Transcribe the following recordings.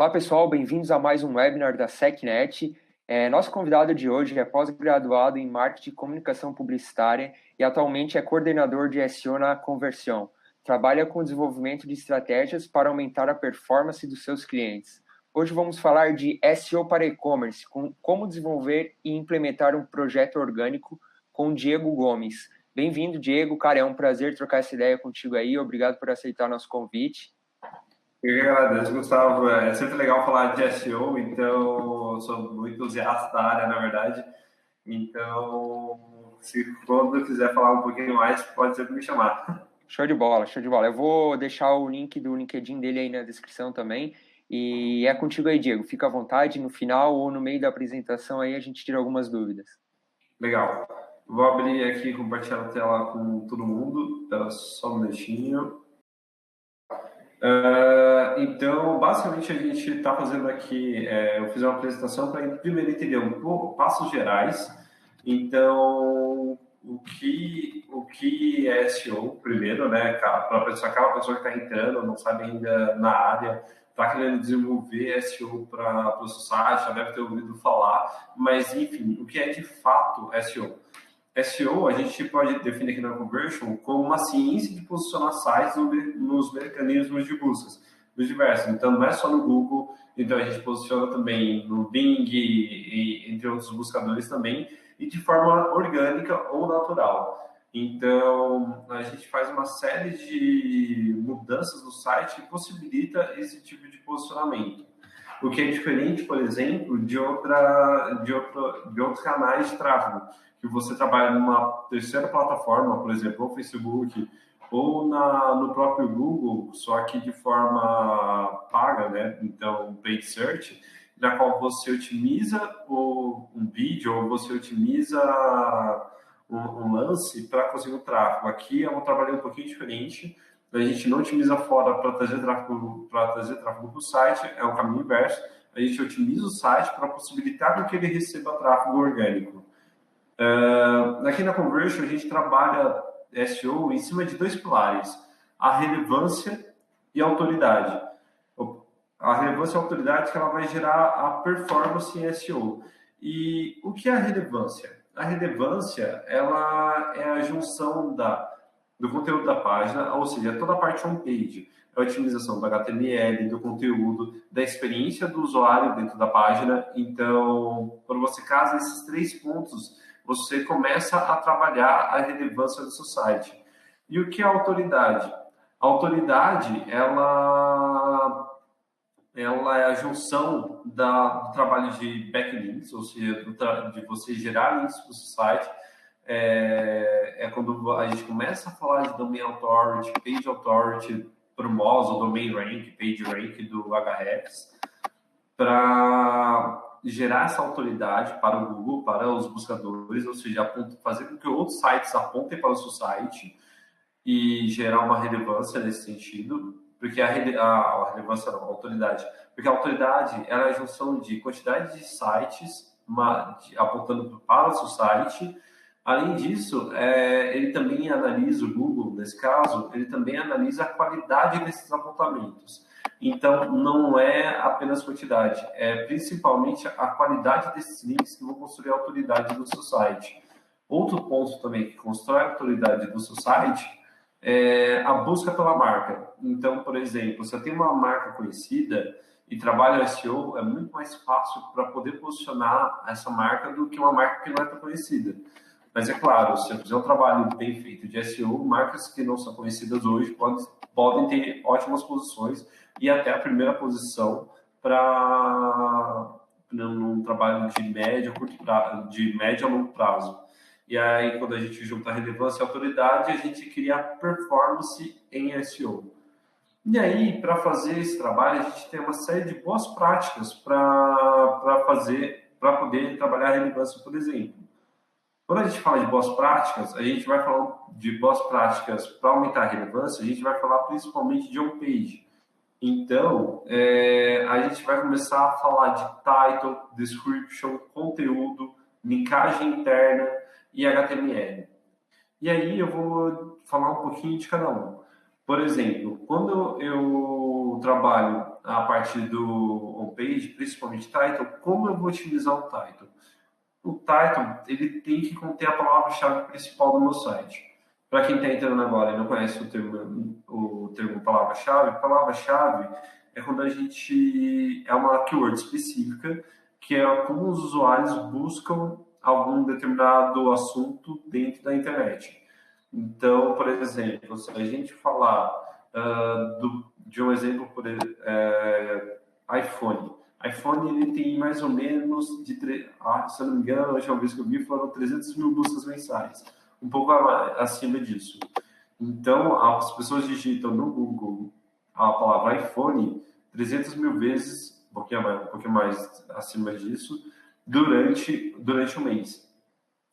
Olá pessoal, bem-vindos a mais um webinar da SecNet. Nosso convidado de hoje é pós-graduado em Marketing e Comunicação Publicitária e atualmente é coordenador de SEO na Conversion. Trabalha com o desenvolvimento de estratégias para aumentar a performance dos seus clientes. Hoje vamos falar de SEO para e-commerce, como desenvolver e implementar um projeto orgânico com o Diego Gomes. Bem-vindo, Diego. Cara, é um prazer trocar essa ideia contigo aí. Obrigado por aceitar nosso convite. Eu que agradeço, Gustavo. É sempre legal falar de SEO, então eu sou muito entusiasta da área, na verdade. Então, se quando quiser falar um pouquinho mais, pode sempre me chamar. Show de bola, show de bola. Eu vou deixar o link do LinkedIn dele aí na descrição também. E é contigo aí, Diego. Fica à vontade, no final ou no meio da apresentação aí a gente tira algumas dúvidas. Legal. Vou abrir aqui e compartilhar a tela com todo mundo. Espera só um minutinho. Então, basicamente, a gente está fazendo aqui, eu fiz uma apresentação para primeiro entender um pouco passos gerais. Então, o que é SEO, primeiro, né? Para aquela pessoa que está entrando, não sabe ainda na área, está querendo desenvolver SEO para o seu site, já deve ter ouvido falar, mas, enfim, o que é de fato SEO? SEO, a gente pode definir aqui na Conversion como uma ciência de posicionar sites nos mecanismos de buscas, dos diversos. Então, não é só no Google, então a gente posiciona também no Bing e entre outros buscadores também, e de forma orgânica ou natural. Então, a gente faz uma série de mudanças no site que possibilita esse tipo de posicionamento. O que é diferente, por exemplo, de outros canais de tráfego, que você trabalha numa terceira plataforma, por exemplo, o Facebook, ou no próprio Google, só que de forma paga, né? Então, paid search, na qual você otimiza um vídeo ou você otimiza um lance para conseguir o tráfego. Aqui é um trabalho um pouquinho diferente. A gente não otimiza fora para trazer tráfego para o site, é o caminho inverso. A gente otimiza o site para possibilitar que ele receba tráfego orgânico. Aqui na Conversion, a gente trabalha SEO em cima de dois pilares: a relevância e a autoridade. A relevância e a autoridade que ela vai gerar a performance em SEO. E o que é a relevância? A relevância ela é a junção do conteúdo da página, ou seja, toda a parte homepage, a otimização do HTML, do conteúdo, da experiência do usuário dentro da página. Então, quando você casa esses três pontos, você começa a trabalhar a relevância do seu site. E o que é a autoridade? A autoridade, ela é a junção do trabalho de backlinks, ou seja, de você gerar links para o seu site. É quando a gente começa a falar de Domain Authority, Page Authority, para o MOZ, o Domain Rank, Page Rank do Ahrefs, para gerar essa autoridade para o Google, para os buscadores, ou seja, fazer com que outros sites apontem para o seu site e gerar uma relevância nesse sentido, porque a relevância não, a autoridade, porque a autoridade ela é a junção de quantidade de sites apontando para o seu site. Além disso, ele também analisa, o Google, nesse caso, ele também analisa a qualidade desses apontamentos. Então, não é apenas quantidade, é principalmente a qualidade desses links que vão construir a autoridade do seu site. Outro ponto também que constrói a autoridade do seu site é a busca pela marca. Então, por exemplo, se eu tenho uma marca conhecida e trabalho SEO, é muito mais fácil para poder posicionar essa marca do que uma marca que não é tão conhecida. Mas é claro, se eu fizer um trabalho bem feito de SEO, marcas que não são conhecidas hoje podem ter ótimas posições e até a primeira posição para num trabalho de médio a longo prazo. E aí, quando a gente junta a relevância e a autoridade, a gente cria a performance em SEO. E aí, para fazer esse trabalho, a gente tem uma série de boas práticas para poder trabalhar a relevância, por exemplo. Quando a gente fala de boas práticas, a gente vai falar de boas práticas para aumentar a relevância, a gente vai falar principalmente de homepage. Então, a gente vai começar a falar de title, description, conteúdo, linkagem interna e HTML. E aí eu vou falar um pouquinho de cada um. Por exemplo, quando eu trabalho a partir do homepage, principalmente title, como eu vou otimizar o title? O title, ele tem que conter a palavra-chave principal do meu site. Para quem está entrando agora e não conhece o termo palavra-chave é quando a gente... é uma keyword específica, que é como os usuários buscam algum determinado assunto dentro da internet. Então, por exemplo, se a gente falar de um exemplo, iPhone. iPhone ele tem mais ou menos, se eu não me engano, a última vez que eu vi foram 300 mil buscas mensais, um pouco acima disso. Então, as pessoas digitam no Google a palavra iPhone 300 mil vezes, um pouquinho mais acima disso, durante o mês.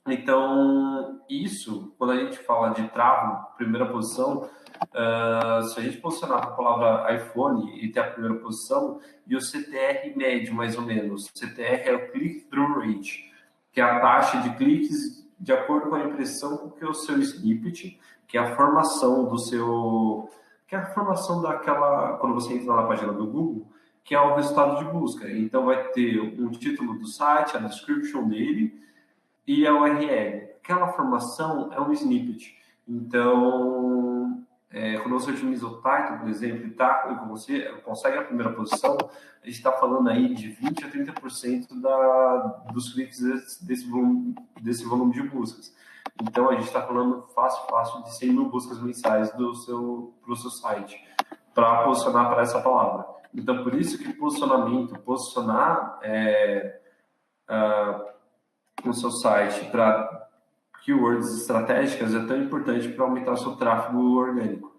Então, isso, quando a gente fala de travo, primeira posição, se a gente posicionar a palavra iPhone e ter a primeira posição, e o CTR médio, mais ou menos, CTR é o Click-Through Rate, que é a taxa de cliques de acordo com a impressão com que o seu snippet, que é a formação do seu... que é a formação daquela... quando você entra na página do Google, que é o resultado de busca. Então, vai ter um título do site, a description dele, e a URL. Aquela formação é um snippet. Então, quando você otimiza o title, por exemplo, e você consegue a primeira posição, a gente está falando aí de 20% a 30% dos cliques desse volume de buscas. Então, a gente está falando fácil de 100 mil buscas mensais para o seu site, para posicionar para essa palavra. Então, por isso que posicionar o seu site para keywords estratégicas é tão importante para aumentar o seu tráfego orgânico.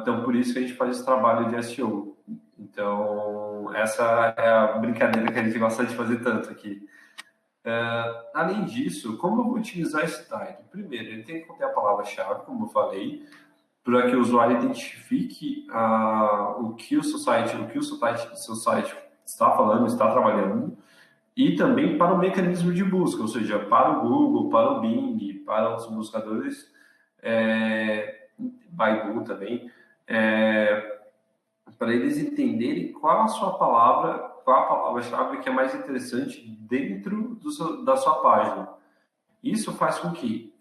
Então, por isso que a gente faz esse trabalho de SEO. Então, essa é a brincadeira que a gente gosta de fazer tanto aqui. Além disso, como eu vou utilizar esse title? Primeiro, ele tem que conter a palavra-chave, como eu falei, para que o usuário identifique o que o seu site está falando, está trabalhando, e também para o mecanismo de busca, ou seja, para o Google, para o Bing, para os buscadores, Baidu também, para eles entenderem qual a palavra-chave que é mais interessante dentro da sua página. Isso faz com que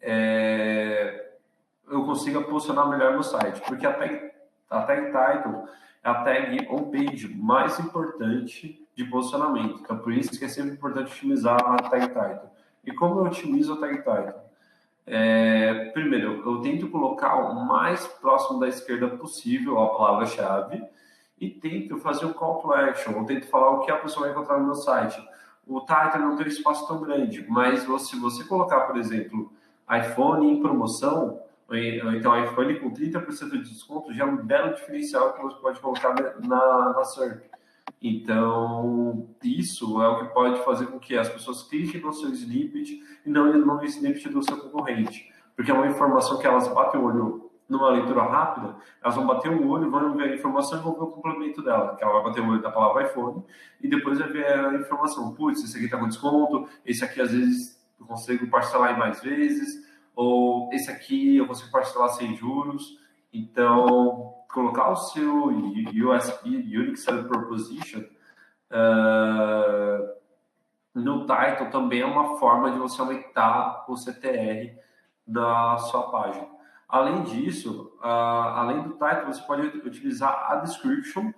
eu consiga posicionar melhor meu site, porque a tag title é a tag on-page mais importante de posicionamento. Então, por isso que é sempre importante otimizar a tag title. E como eu otimizo a tag title? Primeiro, eu tento colocar o mais próximo da esquerda possível a palavra-chave e tento fazer um call to action. Eu tento falar o que a pessoa vai encontrar no meu site. O title não tem um espaço tão grande, mas se você colocar, por exemplo, iPhone em promoção, ou então iPhone com 30% de desconto, já é um belo diferencial que você pode colocar na SERP. Então, isso é o que pode fazer com que as pessoas cliquem no seu snippet e não no snippet do seu concorrente. Porque é uma informação que elas batem o olho numa leitura rápida, elas vão bater o olho, vão ver a informação e vão ver o complemento dela, que ela vai bater o olho da palavra iPhone e depois vai ver a informação. Putz, esse aqui está com desconto, esse aqui às vezes eu consigo parcelar em mais vezes, ou esse aqui eu consigo parcelar sem juros. Então, colocar o seu USP, Unique Selling Proposition, no title também é uma forma de você aumentar o CTR da sua página. Além disso, além do title, você pode utilizar a description.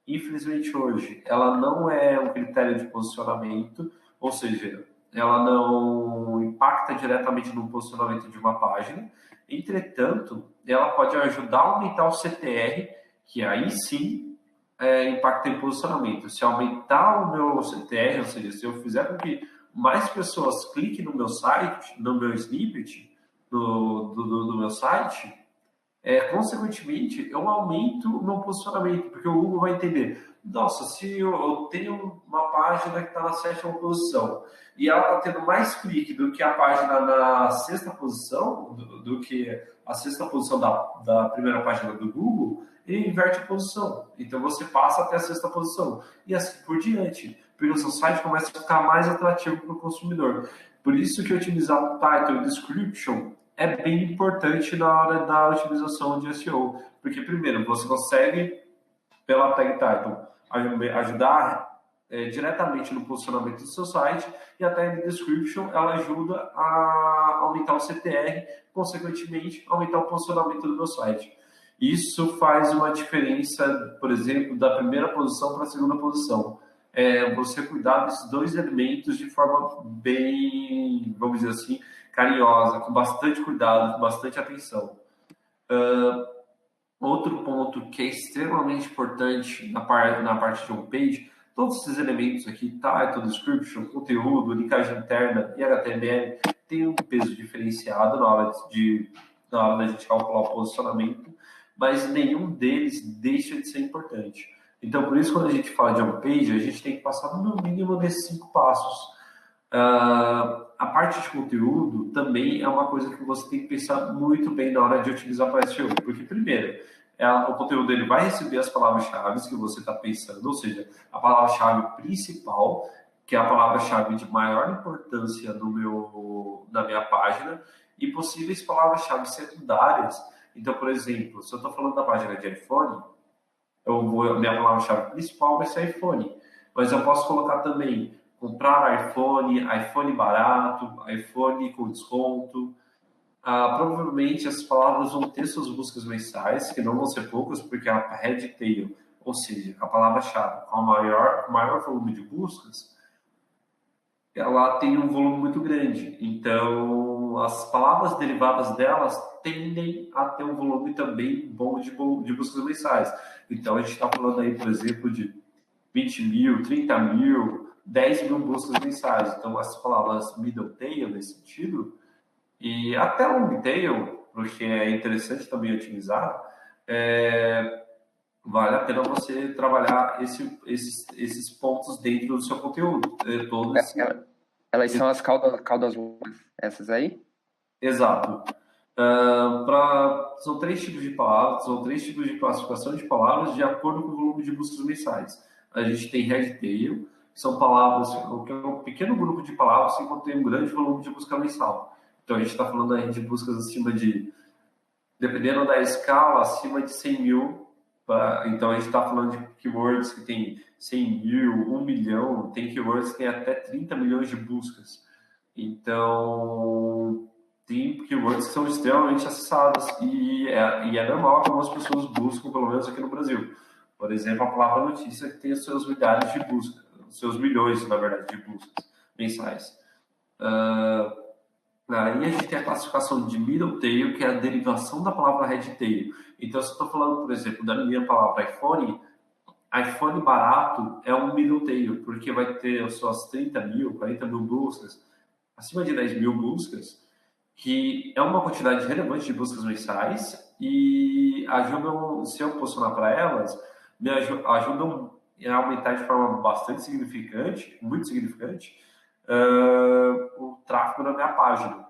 Infelizmente, hoje, ela não é um critério de posicionamento, ou seja, ela não impacta diretamente no posicionamento de uma página. Entretanto, ela pode ajudar a aumentar o CTR, que aí sim impacta em posicionamento. Se aumentar o meu CTR, ou seja, se eu fizer com que mais pessoas cliquem no meu site, no meu snippet, do meu site, consequentemente, eu aumento o meu posicionamento, porque o Google vai entender, nossa, se eu tenho uma página que está na 7ª posição e ela está tendo mais clique do que a página na 6ª posição, do que a 6ª posição da primeira página do Google, ele inverte a posição. Então, você passa até a 6ª posição. E assim por diante, porque o seu site começa a ficar mais atrativo para o consumidor. Por isso que utilizar o title e description é bem importante na hora da utilização de SEO, porque primeiro você consegue pela tag title, ajudar diretamente no posicionamento do seu site, e a tag description ela ajuda a aumentar o CTR, consequentemente aumentar o posicionamento do meu site. Isso faz uma diferença, por exemplo, da primeira posição para a segunda posição. Você cuidar desses dois elementos de forma bem, vamos dizer assim, carinhosa, com bastante cuidado, com bastante atenção. Outro ponto que é extremamente importante na parte de homepage, todos esses elementos aqui, title, description, conteúdo, linkagem interna e HTML, tem um peso diferenciado na hora da gente calcular o posicionamento, mas nenhum deles deixa de ser importante. Então, por isso, quando a gente fala de homepage, a gente tem que passar no mínimo desses 5 passos. A parte de conteúdo também é uma coisa que você tem que pensar muito bem na hora de utilizar para SEO, porque primeiro, o conteúdo ele vai receber as palavras-chave que você está pensando, ou seja, a palavra-chave principal, que é a palavra-chave de maior importância na minha página, e possíveis palavras-chave secundárias. Então, por exemplo, se eu estou falando da página de iPhone, minha palavra-chave principal vai ser iPhone, mas eu posso colocar também comprar iPhone, iPhone barato, iPhone com desconto. Provavelmente essas palavras vão ter suas buscas mensais, que não vão ser poucas, porque a head tail, ou seja, a palavra-chave com o maior volume de buscas, ela tem um volume muito grande. Então, as palavras derivadas delas tendem a ter um volume também bom de buscas mensais. Então, a gente está falando aí, por exemplo, de 20 mil, 30 mil, 10 mil buscas mensais. Então, as palavras middle tail, nesse sentido, e até long tail, porque é interessante também otimizar, vale a pena você trabalhar esses pontos dentro do seu conteúdo. Elas são as caudas longas, essas aí? Exato. São 3 tipos de palavras, são 3 tipos de classificação de palavras de acordo com o volume de buscas mensais. A gente tem head tail, que são palavras, que é um pequeno grupo de palavras que contém um grande volume de busca mensal. Então, a gente está falando aí de buscas acima de, dependendo da escala, acima de 100 mil. Então, a gente está falando de keywords que tem 100 mil, 1 milhão, tem keywords que tem até 30 milhões de buscas. Então, tem keywords que são extremamente acessadas e é normal que algumas pessoas buscam, pelo menos aqui no Brasil. Por exemplo, a palavra notícia que tem os seus milhares de buscas, os seus milhões, na verdade, de buscas mensais. Aí a gente tem a classificação de middle tail, que é a derivação da palavra head tail. Então, se eu estou falando, por exemplo, da minha palavra iPhone barato é um middle tail, porque vai ter as suas 30 mil, 40 mil buscas, acima de 10 mil buscas, que é uma quantidade relevante de buscas mensais e ajudam, se eu posicionar para elas, me ajudam a aumentar de forma bastante significante, muito significante, o tráfego da minha página.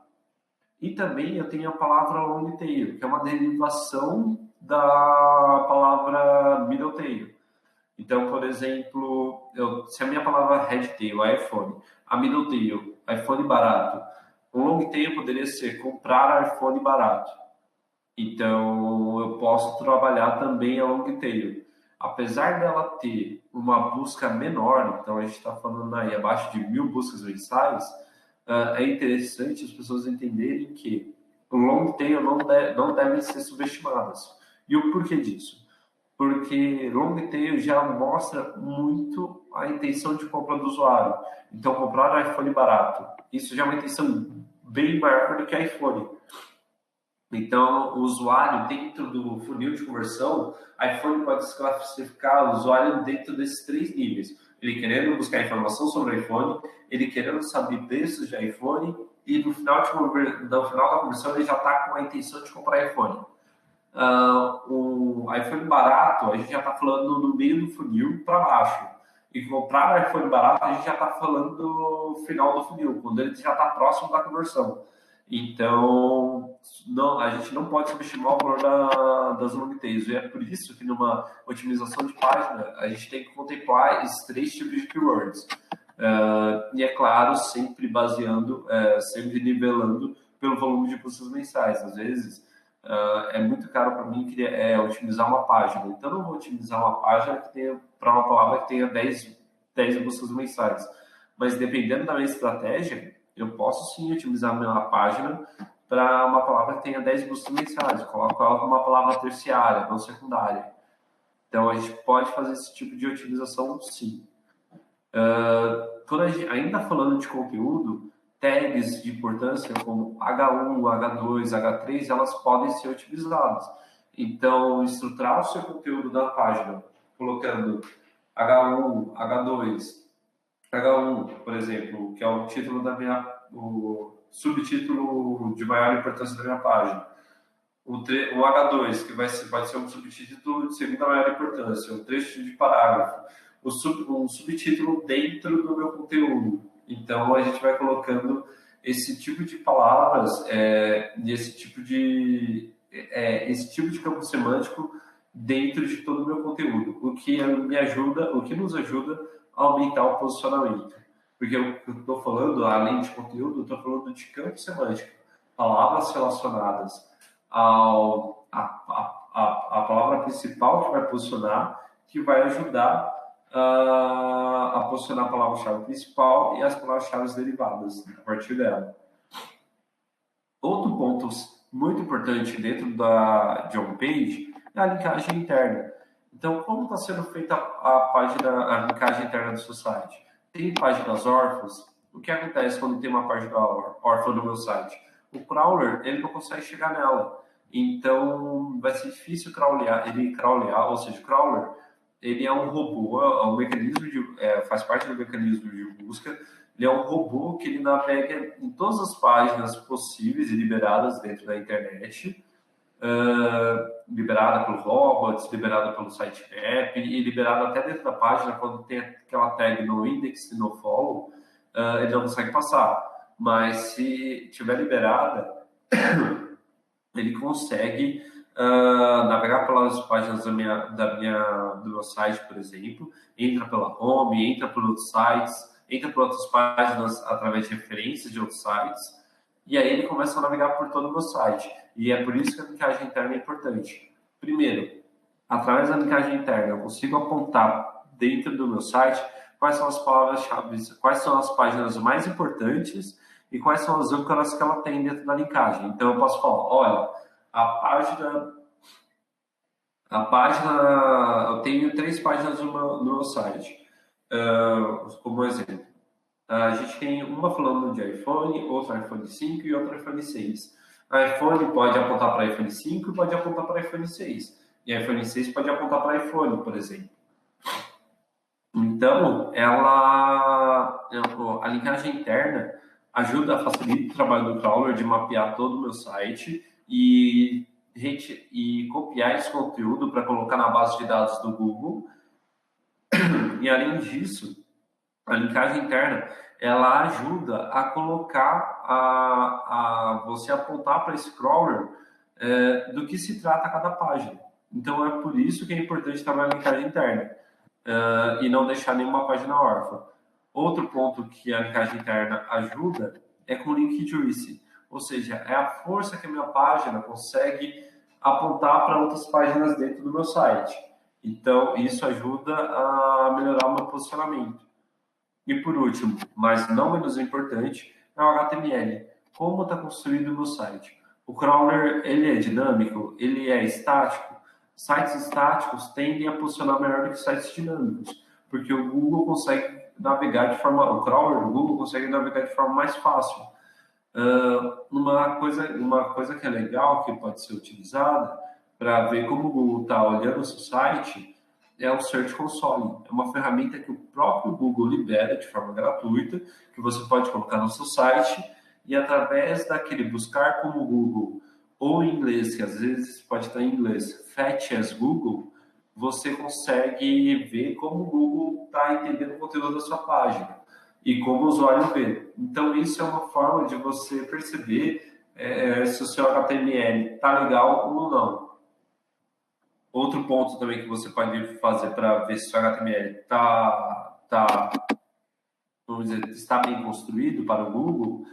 E também eu tenho a palavra long tail, que é uma derivação da palavra middle tail. Então, por exemplo, se a minha palavra head tail é iPhone, a middle tail, iPhone barato, o long tail poderia ser comprar iPhone barato. Então, eu posso trabalhar também a long tail. Apesar dela ter uma busca menor, então a gente está falando aí abaixo de 1.000 buscas mensais, é interessante as pessoas entenderem que o long tail não devem ser subestimadas. E o porquê disso? Porque long tail já mostra muito a intenção de compra do usuário. Então, comprar iPhone barato, isso já é uma intenção bem maior do que iPhone. Então, o usuário, dentro do funil de conversão, iPhone pode se classificar o usuário dentro desses 3 níveis. Ele querendo buscar informação sobre o iPhone, ele querendo saber preços de iPhone, e no final da conversão ele já está com a intenção de comprar iPhone. O iPhone barato, a gente já está falando no meio do funil para baixo. E comprar iPhone barato, a gente já está falando do final do funil, quando ele já está próximo da conversão. Então, a gente não pode subestimar o valor das long tails. E é por isso que numa otimização de página, a gente tem que contemplar esses 3 tipos de keywords. E é claro, sempre baseando, sempre nivelando pelo volume de buscas mensais. Às vezes, é muito caro para mim otimizar uma página. Então, eu não vou otimizar uma página que tenha para uma palavra que tenha 10 buscas mensais. Mas dependendo da minha estratégia, eu posso sim otimizar a minha página para uma palavra que tenha 10 buscas mensais. Eu coloco ela como uma palavra terciária, não secundária. Então, a gente pode fazer esse tipo de otimização, sim. Ainda falando de conteúdo, tags de importância como H1, H2, H3, elas podem ser utilizadas. Então, estruturar o seu conteúdo da página, colocando H1, H2, H1, por exemplo, que é o título o subtítulo de maior importância da minha página. O H2, que pode ser um subtítulo de segunda maior importância, um trecho de parágrafo, um subtítulo dentro do meu conteúdo. Então, a gente vai colocando esse tipo de palavras e esse tipo de campo semântico dentro de todo o meu conteúdo, o que nos ajuda a aumentar o posicionamento. Porque eu estou falando, além de conteúdo, eu estou falando de campo semântico, palavras relacionadas a palavra principal que vai posicionar, que vai ajudar a posicionar a palavra-chave principal e as palavras-chave derivadas a partir dela. Outro ponto muito importante dentro de homepage é a linkagem interna. Então, como está sendo feita a linkagem interna do seu site? Tem páginas órfãs? O que acontece quando tem uma página órfã no meu site? O crawler, ele não consegue chegar nela. Então, vai ser difícil crawlear, ou seja, o crawler, ele é um robô, faz parte do mecanismo de busca. Ele é um robô que ele navega em todas as páginas possíveis e liberadas dentro da internet, liberada pelos robots, liberada pelo sitemap e liberada até dentro da página quando tem aquela tag no index e no follow, ele não consegue passar. Mas se tiver liberada, ele consegue navegar pelas páginas do meu site, por exemplo, entra pela home, entra por outros sites, entra por outras páginas através de referências de outros sites, e aí ele começa a navegar por todo o meu site. E é por isso que a linkagem interna é importante. Primeiro, através da linkagem interna, eu consigo apontar dentro do meu site quais são as palavras-chave, quais são as páginas mais importantes e quais são as âncoras que ela tem dentro da linkagem. Então, eu posso falar, olha, eu tenho 3 páginas no meu site, como exemplo. A gente tem uma falando de iPhone, outra iPhone 5 e outra iPhone 6. A iPhone pode apontar para iPhone 5 e pode apontar para iPhone 6. E a iPhone 6 pode apontar para iPhone, por exemplo. Então, a linkagem interna ajuda a facilitar o trabalho do crawler de mapear todo o meu site e copiar esse conteúdo para colocar na base de dados do Google. E, além disso, a linkagem interna, ela ajuda a colocar, você apontar para esse crawler do que se trata cada página. Então, é por isso que é importante trabalhar a linkagem interna e não deixar nenhuma página órfã. Outro ponto que a linkagem interna ajuda é com o link juice, ou seja, é a força que a minha página consegue apontar para outras páginas dentro do meu site. Então, isso ajuda a melhorar o meu posicionamento. E por último, mas não menos importante, é o HTML. Como está construído o meu site? O crawler, ele é dinâmico? Ele é estático? Sites estáticos tendem a posicionar melhor do que sites dinâmicos, porque o Google consegue navegar o crawler do Google consegue navegar de forma mais fácil. Uma coisa que é legal, que pode ser utilizada para ver como o Google está olhando o seu site, é o Search Console. É uma ferramenta que o próprio Google libera de forma gratuita, que você pode colocar no seu site, e através daquele buscar como Google, ou em inglês, que às vezes pode estar em inglês, Fetch as Google, você consegue ver como o Google está entendendo o conteúdo da sua página e como o usuário vê. Então, isso é uma forma de você perceber se o seu HTML está legal ou não. Outro ponto também que você pode fazer para ver se o seu HTML está bem construído para o Google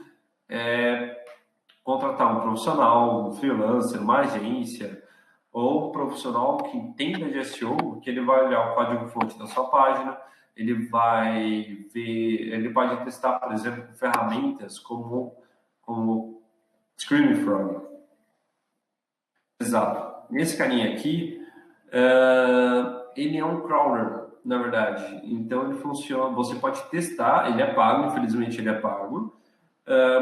contratar um profissional, um freelancer, uma agência, ou um profissional que entenda de SEO, que ele vai olhar o código-fonte da sua página, ele vai ver, ele pode testar, por exemplo, ferramentas como Screaming Frog. Exato. Esse carinha aqui, ele é um crawler, na verdade. Então, ele funciona, você pode testar, ele é pago, infelizmente ele é pago,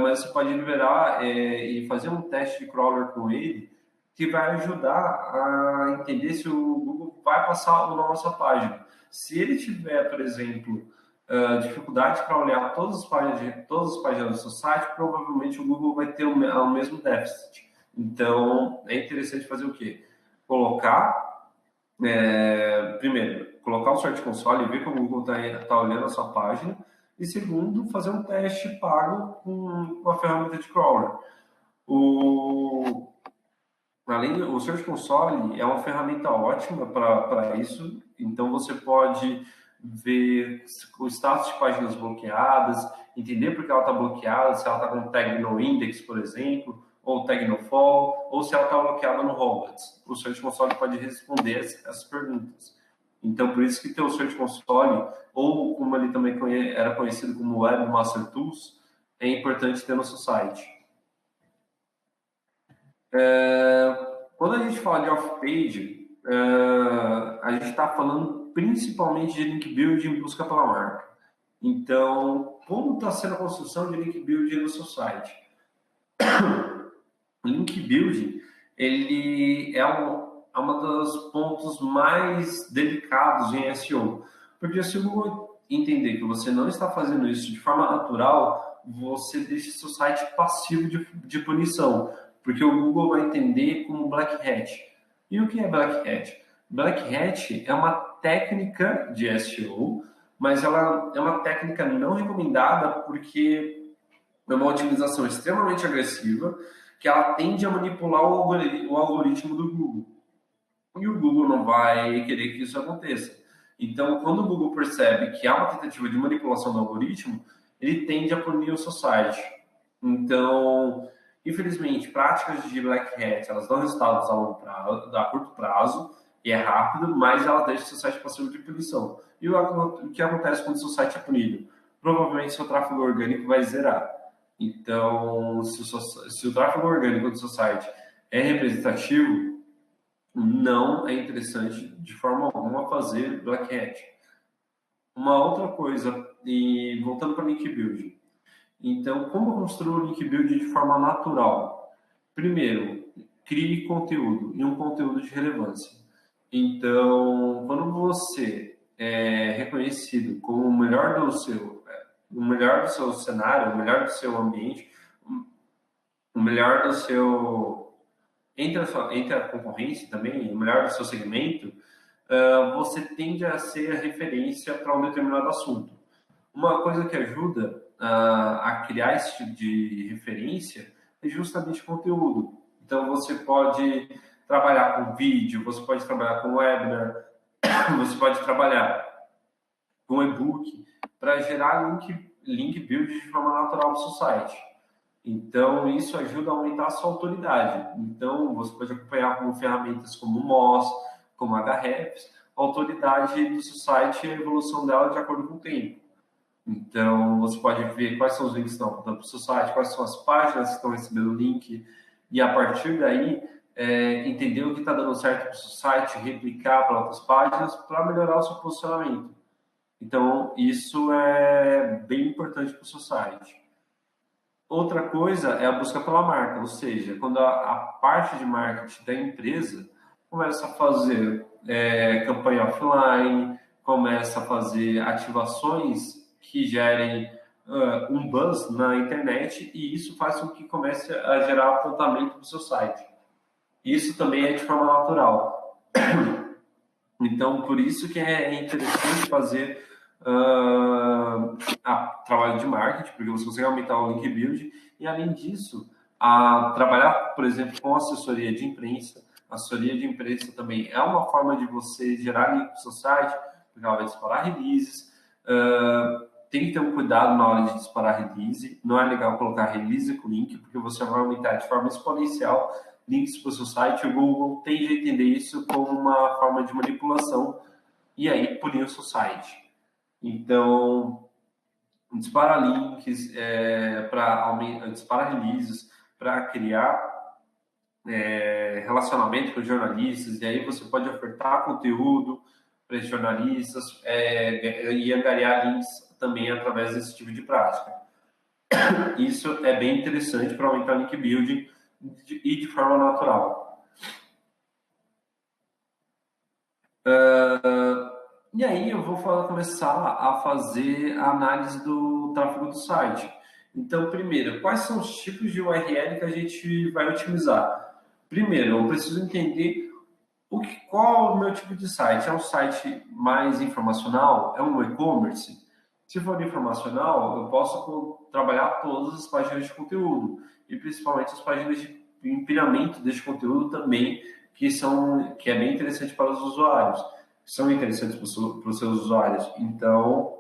mas você pode liberar e fazer um teste de crawler com ele, que vai ajudar a entender se o Google vai passar ou não a sua página. Se ele tiver, por exemplo, dificuldade de crawlear todas as páginas do seu site, provavelmente o Google vai ter o mesmo déficit. Então, é interessante fazer o quê? Primeiro, colocar o Search Console e ver como o Google está olhando a sua página. E segundo, fazer um teste pago com uma ferramenta de crawler. O Search Console é uma ferramenta ótima para isso. Então, você pode ver o status de páginas bloqueadas, entender por que ela está bloqueada, se ela está com tag no index, por exemplo, ou tag no fall, ou se ela está bloqueada no robots. O Search Console pode responder essas perguntas. Então, por isso que ter o Search Console, ou como ele também era conhecido como Webmaster Tools, é importante ter no seu site. Quando a gente fala de off-page, a gente está falando principalmente de link building em busca pela marca. Então, como está sendo a construção de link building no seu site? O link building, ele é um dos pontos mais delicados em SEO. Porque se o Google entender que você não está fazendo isso de forma natural, você deixa seu site passivo de punição. Porque o Google vai entender como Black Hat. E o que é Black Hat? Black Hat é uma técnica de SEO, mas ela é uma técnica não recomendada porque é uma utilização extremamente agressiva que ela tende a manipular o algoritmo do Google. E o Google não vai querer que isso aconteça. Então, quando o Google percebe que há uma tentativa de manipulação do algoritmo, ele tende a punir o seu site. Então, infelizmente, práticas de Black Hat, elas dão resultados a curto prazo, e é rápido, mas elas deixam o seu site passivo de punição. E o que acontece quando o seu site é punido? Provavelmente seu tráfego orgânico vai zerar. Então, se o tráfego orgânico do seu site é representativo, não é interessante de forma alguma fazer Black Hat. Uma outra coisa, e voltando para link building. Então, como construir o link building de forma natural? Primeiro, crie conteúdo e um conteúdo de relevância. Então, quando você é reconhecido como o melhor do seu cenário, o melhor do seu ambiente, o melhor do seu entre a concorrência também, o melhor do seu segmento, você tende a ser a referência para um determinado assunto. Uma coisa que ajuda a criar esse tipo de referência é justamente conteúdo. Então, você pode trabalhar com vídeo, você pode trabalhar com webinar, você pode trabalhar com e-book para gerar link build de forma natural no seu site. Então, isso ajuda a aumentar a sua autoridade. Então, você pode acompanhar com ferramentas como o Moz, como Ahrefs, a autoridade do seu site e a evolução dela de acordo com o tempo. Então, você pode ver quais são os links que estão apontando para o seu site, quais são as páginas que estão recebendo o link, e a partir daí, entender o que está dando certo para o seu site, replicar para outras páginas, para melhorar o seu posicionamento. Então, isso é bem importante para o seu site. Outra coisa é a busca pela marca, ou seja, quando a parte de marketing da empresa começa a fazer campanha offline, começa a fazer ativações que gerem um buzz na internet, e isso faz com que comece a gerar apontamento do seu site. Isso também é de forma natural. Então, por isso que é interessante fazer trabalho de marketing, porque você consegue aumentar o link build, e além disso, trabalhar, por exemplo, com assessoria de imprensa. Assessoria de imprensa também é uma forma de você gerar link para o seu site, porque ela vai disparar releases, tem que ter um cuidado na hora de disparar release. Não é legal colocar release com link, porque você vai aumentar de forma exponencial links para o seu site. O Google tende a entender isso como uma forma de manipulação e aí punir o seu site. Então, dispara links, dispara releases para criar relacionamento com os jornalistas, e aí você pode ofertar conteúdo para esses jornalistas e angariar links também através desse tipo de prática. Isso é bem interessante para aumentar link building e de forma natural. E aí eu vou começar a fazer a análise do tráfego do site. Então, primeiro, quais são os tipos de URL que a gente vai otimizar? Primeiro, eu preciso entender qual é o meu tipo de site. É um site mais informacional? É um e-commerce? Se for informacional, eu posso trabalhar todas as páginas de conteúdo e principalmente as páginas de empilhamento desse conteúdo também, que é bem interessante para os usuários, são interessantes para os seus usuários. Então,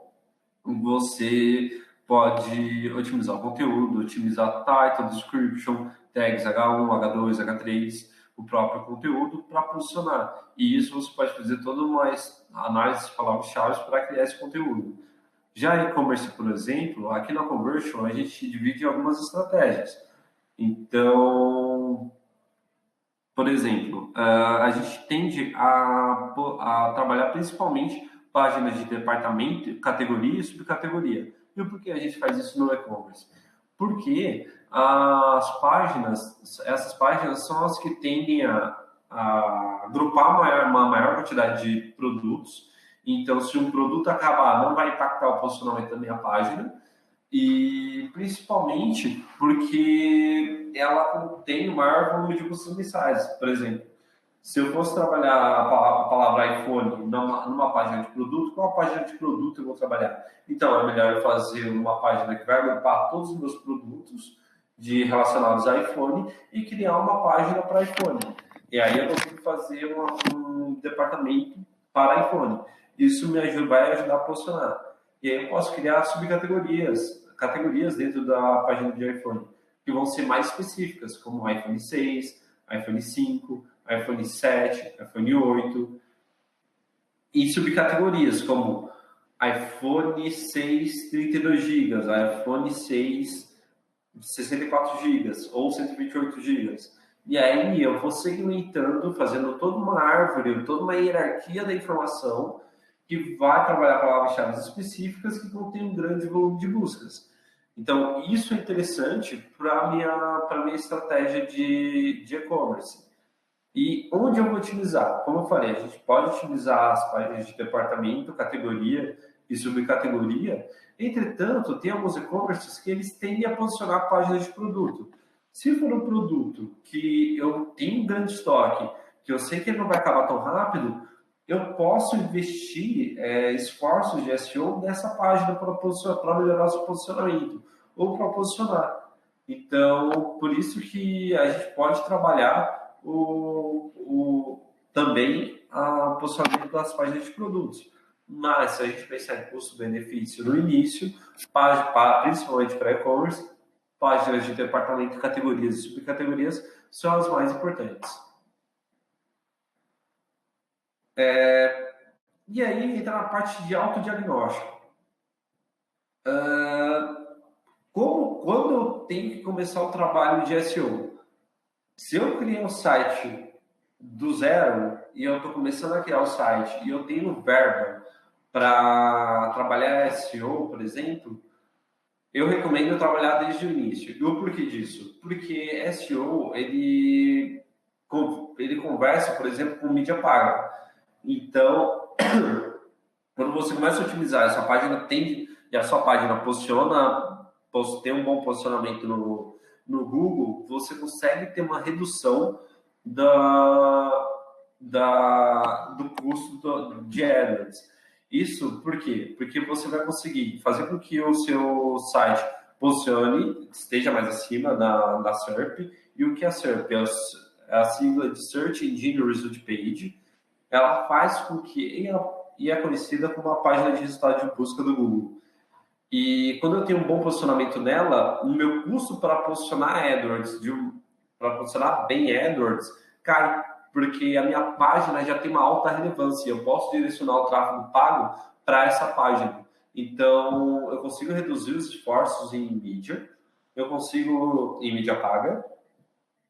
você pode otimizar o conteúdo, otimizar title, description, tags H1, H2, H3, o próprio conteúdo para posicionar. E isso você pode fazer toda uma análise de palavras-chave para criar esse conteúdo. Já em e-commerce, por exemplo, aqui na Conversion, a gente divide em algumas estratégias. Então, por exemplo, a gente tende a trabalhar principalmente páginas de departamento, categoria e subcategoria. E por que a gente faz isso no e-commerce? Porque essas páginas são as que tendem a agrupar uma maior quantidade de produtos. Então, se um produto acabar, não vai impactar o posicionamento da minha página. E principalmente porque ela contém o maior volume de buscas mensais. Por exemplo, se eu fosse trabalhar a palavra iPhone numa página de produto, qual página de produto eu vou trabalhar? Então, é melhor eu fazer uma página que vai agrupar todos os meus produtos relacionados a iPhone e criar uma página para iPhone. E aí eu consigo fazer um departamento para iPhone. Isso vai ajudar a posicionar. E aí eu posso criar categorias dentro da página de iPhone, que vão ser mais específicas, como iPhone 6, iPhone 5, iPhone 7, iPhone 8, e subcategorias, como iPhone 6, 32 GB, iPhone 6, 64 GB ou 128 GB. E aí eu vou segmentando, fazendo toda uma árvore, toda uma hierarquia da informação que vai trabalhar palavras-chave específicas que contêm um grande volume de buscas. Então, isso é interessante para a minha estratégia de e-commerce. E onde eu vou otimizar? Como eu falei, a gente pode otimizar as páginas de departamento, categoria e subcategoria. Entretanto, tem alguns e-commerces que eles tendem a posicionar páginas de produto. Se for um produto que eu tenho um grande estoque, que eu sei que ele não vai acabar tão rápido, eu posso investir esforços de SEO nessa página para melhorar o seu posicionamento ou para posicionar. Então, por isso que a gente pode trabalhar também o posicionamento das páginas de produtos. Mas, se a gente pensar em custo-benefício no início, principalmente para e-commerce, páginas de departamento, categorias e subcategorias são as mais importantes. E aí entra na parte de autodiagnóstico. Quando eu tenho que começar o trabalho de SEO? Se eu criei um site do zero e eu estou começando a criar o site e eu tenho verba para trabalhar SEO, por exemplo, eu recomendo trabalhar desde o início. E o porquê disso? Porque SEO, ele conversa, por exemplo, com mídia paga. Então, quando você começa a otimizar, essa página e a sua página tem um bom posicionamento no Google, você consegue ter uma redução do custo de AdWords. Isso por quê? Porque você vai conseguir fazer com que o seu site posicione, esteja mais acima da SERP. E o que é a SERP? É a sigla de Search Engine Result Page. Ela faz com que é conhecida como a página de resultado de busca do Google. E quando eu tenho um bom posicionamento nela, o meu custo para posicionar AdWords, para posicionar bem AdWords, cai, porque a minha página já tem uma alta relevância. Eu posso direcionar o tráfego pago para essa página. Então, eu consigo reduzir os esforços em mídia, eu consigo em mídia paga,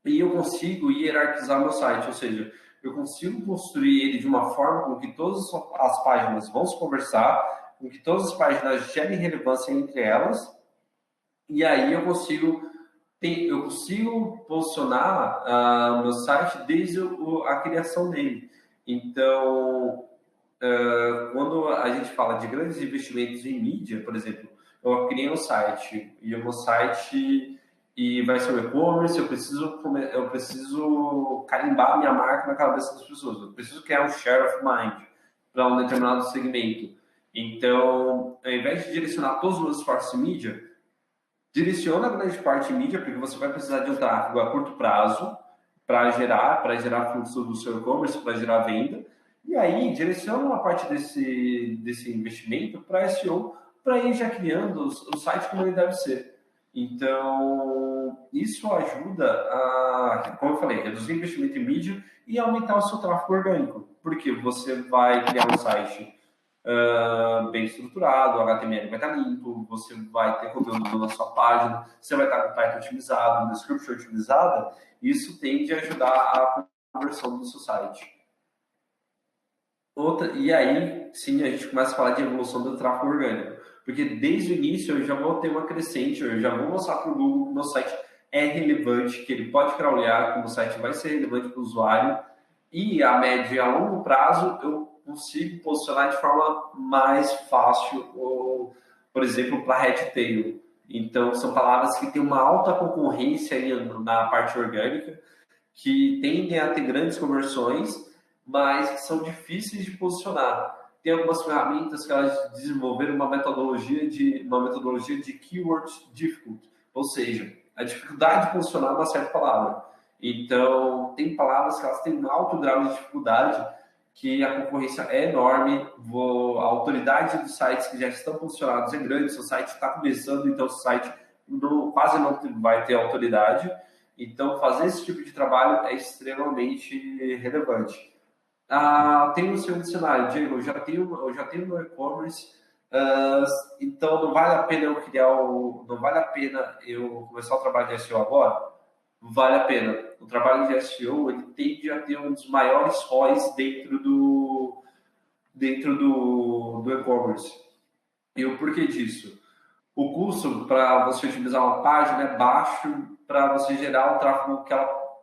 e eu consigo hierarquizar meu site, ou seja, eu consigo construir ele de uma forma com que todas as páginas vão se conversar, com que todas as páginas gerem relevância entre elas, e aí eu consigo posicionar meu site desde a criação dele. Então, quando a gente fala de grandes investimentos em mídia, por exemplo, eu criei um site e o meu site e vai ser um e-commerce, eu preciso carimbar a minha marca na cabeça das pessoas, eu preciso criar um share of mind para um determinado segmento. Então, ao invés de direcionar todos os meus esforços em mídia, direciona a grande parte em mídia, porque você vai precisar de um tráfego a curto prazo para gerar fluxo do seu e-commerce, para gerar venda. E aí, direciona uma parte desse investimento para SEO, para ir já criando o site como ele deve ser. Então, isso ajuda a, como eu falei, reduzir o investimento em mídia e aumentar o seu tráfego orgânico. Porque você vai criar um site bem estruturado, o HTML vai estar limpo, você vai ter conteúdo na sua página, você vai estar com o title otimizado, description otimizada, isso tende a ajudar a conversão do seu site. E aí, sim, a gente começa a falar de evolução do tráfego orgânico, porque desde o início eu já vou ter uma crescente, eu já vou mostrar para o Google que o meu site é relevante, que ele pode crawlear, que o meu site vai ser relevante para o usuário, e a médio e a longo prazo eu consigo posicionar de forma mais fácil, ou, por exemplo, para head tail. Então, são palavras que têm uma alta concorrência na parte orgânica, que tendem a ter grandes conversões, mas que são difíceis de posicionar. Tem algumas ferramentas que elas desenvolveram uma metodologia de keywords difficult, ou seja, a dificuldade de posicionar uma certa palavra. Então, tem palavras que elas têm um alto grau de dificuldade, que a concorrência é enorme, a autoridade dos sites que já estão posicionados é grande, seu site está começando, então o site quase não vai ter autoridade. Então, fazer esse tipo de trabalho é extremamente relevante. Tem o segundo cenário, Diego, eu já tenho meu e-commerce, então não vale a pena não vale a pena eu começar o trabalho de SEO agora? Vale a pena. O trabalho de SEO, ele tende a ter um dos maiores ROIs dentro do e-commerce. E o porquê disso? O custo para você otimizar uma página é baixo para você gerar o tráfego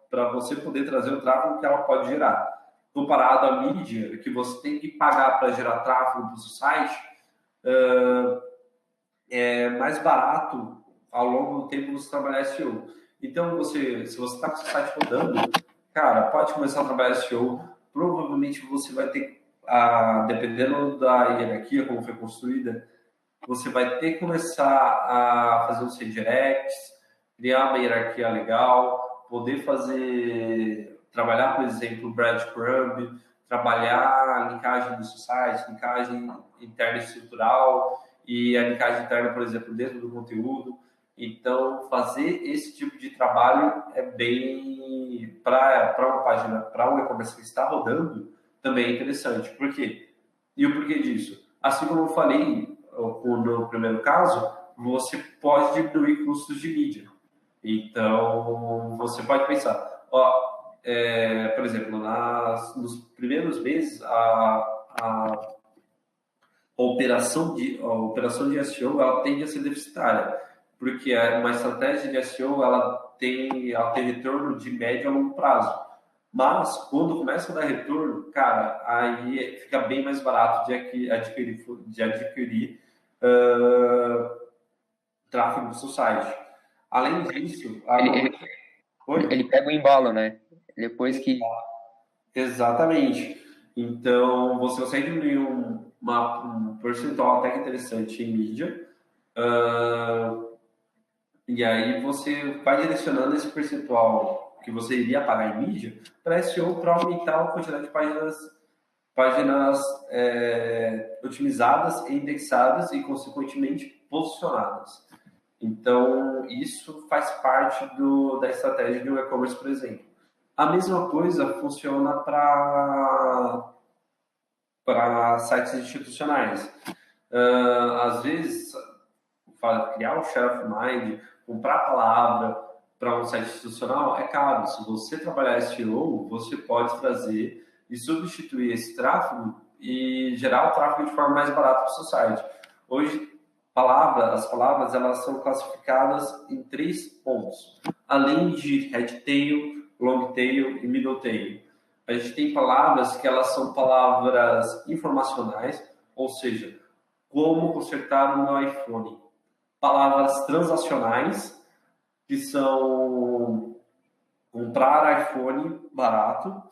para você poder trazer o tráfego que ela pode gerar. Comparado à mídia, que você tem que pagar para gerar tráfego para o seu site, é mais barato ao longo do tempo você trabalhar SEO. Então, se você está com o seu site rodando, cara, pode começar a trabalhar SEO. Provavelmente você vai ter, dependendo da hierarquia, como foi construída, você vai ter que começar a fazer os redirects, criar uma hierarquia legal, poder trabalhar, por exemplo, breadcrumb, trabalhar a linkagem do seu site, linkagem interna e estrutural, e a linkagem interna, por exemplo, dentro do conteúdo. Então, fazer esse tipo de trabalho é bem, para uma página, para um e-commerce que está rodando, também é interessante. Por quê? E o porquê disso? Assim como eu falei no primeiro caso, você pode diminuir custos de mídia. Então, você pode pensar, por exemplo, nos primeiros meses, a operação de SEO ela tende a ser deficitária, porque uma estratégia de SEO ela tem retorno de médio a longo prazo. Mas, quando começa a dar retorno, cara, aí fica bem mais barato de adquirir tráfego do seu site. Além disso... Ele pega o embalo, né? Depois que... Exatamente. Então, você consegue diminuir um percentual até que interessante em mídia, e aí você vai direcionando esse percentual que você iria pagar em mídia para SEO, para aumentar a quantidade de páginas páginas otimizadas, indexadas e, consequentemente, posicionadas. Então, isso faz parte da estratégia de um e-commerce, por exemplo. A mesma coisa funciona para sites institucionais. Às vezes, criar um share of mind, comprar a palavra para um site institucional é caro. Se você trabalhar SEO, você pode trazer e substituir esse tráfego e gerar o tráfego de forma mais barata para o seu site. Hoje, as palavras elas são classificadas em 3 pontos, além de head tail, long tail e middle tail. A gente tem palavras que elas são palavras informacionais, ou seja, como consertar o meu iPhone. Palavras transacionais, que são comprar iPhone barato,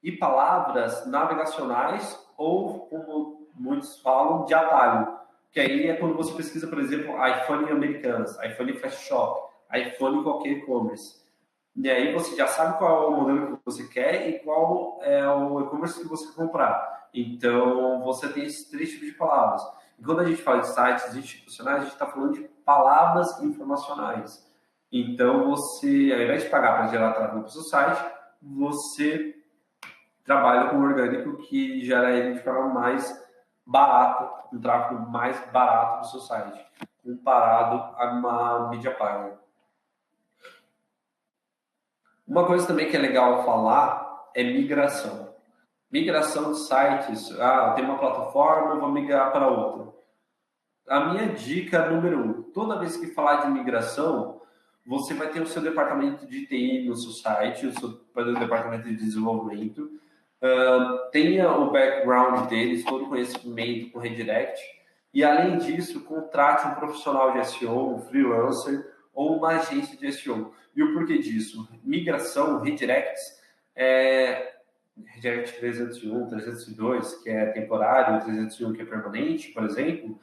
e palavras navegacionais, ou, como muitos falam, de atalho, que aí é quando você pesquisa, por exemplo, iPhone Americanas, iPhone Fast Shop, iPhone qualquer e-commerce. E aí você já sabe qual é o modelo que você quer e qual é o e-commerce que você quer comprar. Então, você tem esses 3 tipos de palavras. E quando a gente fala de sites institucionais, a gente está falando de palavras informacionais. Então, você, ao invés de pagar para gerar tráfego para o seu site, você trabalha com um orgânico que gera ele de forma mais barata, um tráfego mais barato para o seu site, comparado a uma mídia paga. Uma coisa também que é legal falar é migração. Migração de sites. Tem uma plataforma, vou migrar para outra. A minha dica número 1, toda vez que falar de migração, você vai ter o seu departamento de TI no seu site, o seu departamento de desenvolvimento, tenha o background deles, todo o conhecimento com redirect, e além disso, contrate um profissional de SEO, um freelancer ou uma agência de SEO. E o porquê disso? Migração, redirects, redirect 301, 302, que é temporário, 301 que é permanente, por exemplo,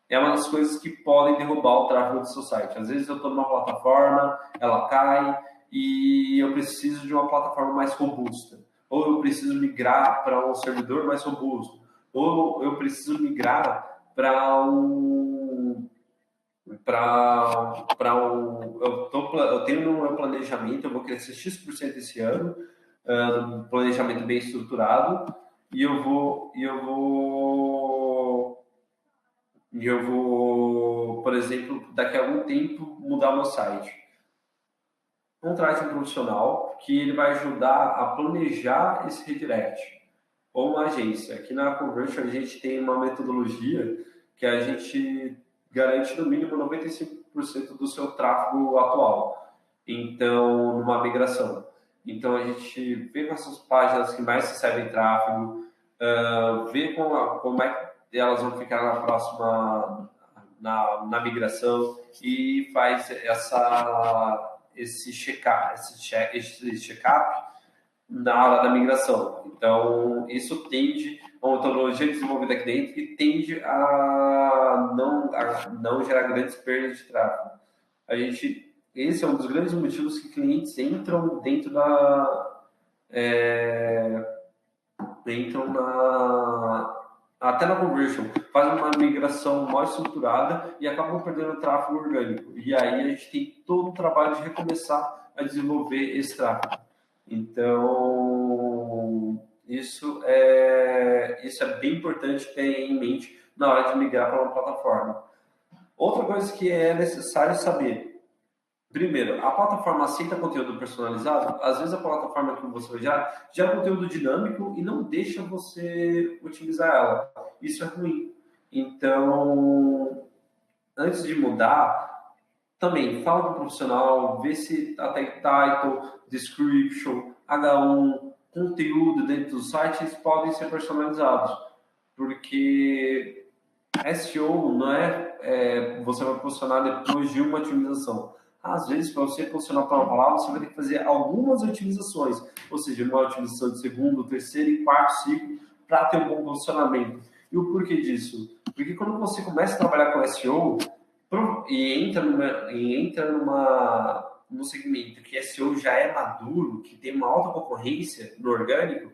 é uma das coisas que podem derrubar o tráfego do seu site. Às vezes eu estou numa plataforma, ela cai e eu preciso de uma plataforma mais robusta. Ou eu preciso migrar para um servidor mais robusto. Ou eu preciso migrar para eu tenho no meu planejamento, eu vou crescer X% esse ano, um planejamento bem estruturado, e eu vou, por exemplo, daqui a algum tempo, mudar o meu site. Contrate um profissional que ele vai ajudar a planejar esse redirect. Ou uma agência. Aqui na Conversion a gente tem uma metodologia que a gente garante no mínimo 95% do seu tráfego atual. Então, numa migração. Então, a gente vê quais são as páginas que mais recebem tráfego, vê como é que elas vão ficar na próxima, na migração, e faz esse check-up na hora da migração. Então, isso tende a uma metodologia desenvolvida aqui dentro que tende a não gerar grandes perdas de tráfego. Esse é um dos grandes motivos que clientes entram dentro até na conversion, fazem uma migração mais estruturada e acabam perdendo tráfego orgânico. E aí a gente tem todo o trabalho de recomeçar a desenvolver esse tráfego. Então, isso é bem importante ter em mente na hora de migrar para uma plataforma. Outra coisa que é necessário saber. Primeiro, a plataforma aceita conteúdo personalizado? Às vezes a plataforma que você vai gera conteúdo dinâmico e não deixa você utilizar ela. Isso é ruim. Então, antes de mudar, também fala com o profissional, vê se a tag title, description, H1, conteúdo dentro dos sites podem ser personalizados. Porque SEO não você vai posicionar depois de uma otimização. Às vezes, para você posicionar para uma palavra, você vai ter que fazer algumas otimizações, ou seja, uma otimização de segundo, terceiro e quarto ciclo para ter um bom posicionamento. E o porquê disso? Porque quando você começa a trabalhar com SEO e entra num segmento que SEO já é maduro, que tem uma alta concorrência no orgânico,